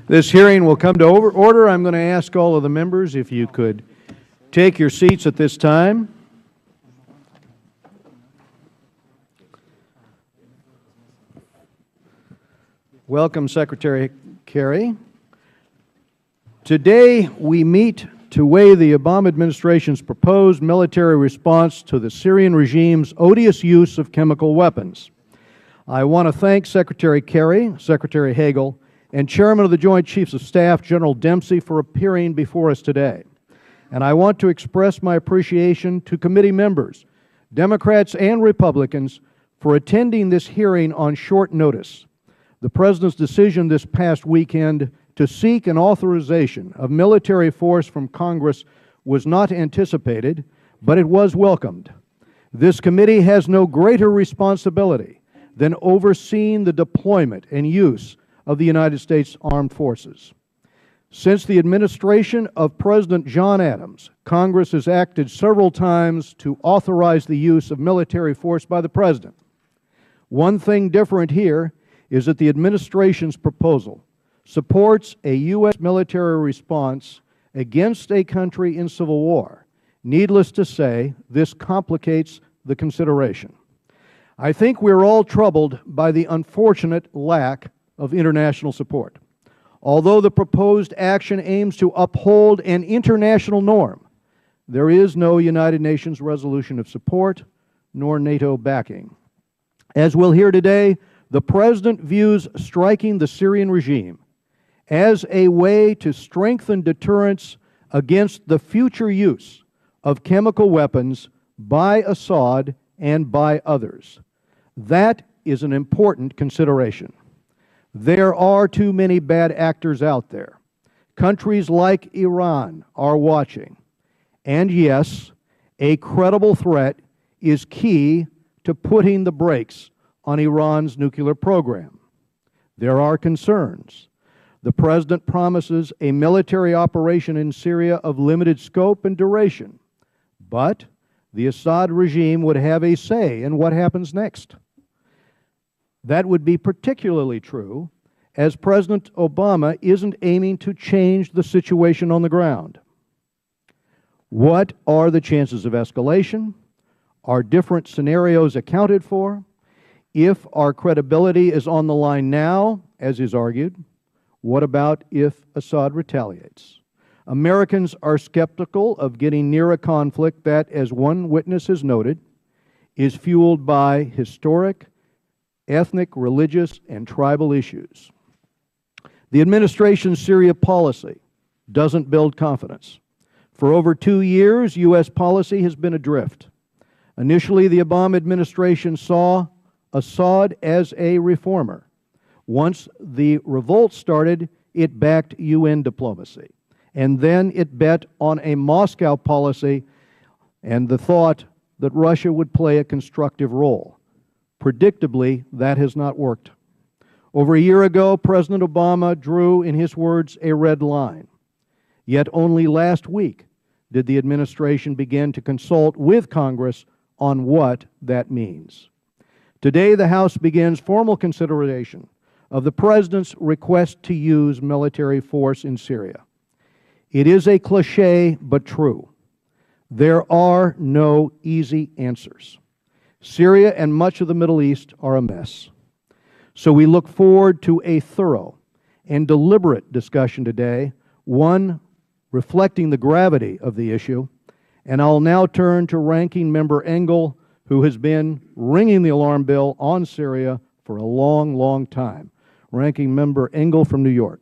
This hearing will come to order. I'm going to ask all of the members if you could take your seats at this time. Welcome, Secretary Kerry. Today we meet to weigh the Obama administration's proposed military response to the Syrian regime's odious use of chemical weapons. I want to thank Secretary Kerry, Secretary Hagel, and Chairman of the Joint Chiefs of Staff, General Dempsey, for appearing before us today. And I want to express my appreciation to committee members, Democrats and Republicans, for attending this hearing on short notice. The President's decision this past weekend to seek an authorization of military force from Congress was not anticipated, but it was welcomed. This committee has no greater responsibility than overseeing the deployment and use of the United States Armed Forces. Since the administration of President John Adams, Congress has acted several times to authorize the use of military force by the President. One thing different here is that the administration's proposal supports a U.S. military response against a country in civil war. Needless to say, this complicates the consideration. I think we're all troubled by the unfortunate lack of international support. Although the proposed action aims to uphold an international norm, there is no United Nations resolution of support nor NATO backing. As we'll hear today, the President views striking the Syrian regime as a way to strengthen deterrence against the future use of chemical weapons by Assad and by others. That is an important consideration. There are too many bad actors out there. Countries like Iran are watching. And yes, a credible threat is key to putting the brakes on Iran's nuclear program. There are concerns. The President promises a military operation in Syria of limited scope and duration, but the Assad regime would have a say in what happens next. That would be particularly true as President Obama isn't aiming to change the situation on the ground. What are the chances of escalation? Are different scenarios accounted for? If our credibility is on the line now, as is argued, what about if Assad retaliates? Americans are skeptical of getting near a conflict that, as one witness has noted, is fueled by historic, ethnic, religious, and tribal issues. The administration's Syria policy doesn't build confidence. For over 2 years, U.S. policy has been adrift. Initially, the Obama administration saw Assad as a reformer. Once the revolt started, it backed UN diplomacy. And then it bet on a Moscow policy and the thought that Russia would play a constructive role. Predictably, that has not worked. Over a year ago, President Obama drew, in his words, a red line. Yet only last week did the administration begin to consult with Congress on what that means. Today, the House begins formal consideration of the President's request to use military force in Syria. It is a cliché, but true. There are no easy answers. Syria and much of the Middle East are a mess. So we look forward to a thorough and deliberate discussion today, one reflecting the gravity of the issue. And I'll now turn to Ranking Member Engel, who has been ringing the alarm bell on Syria for a long, long time. Ranking Member Engel from New York.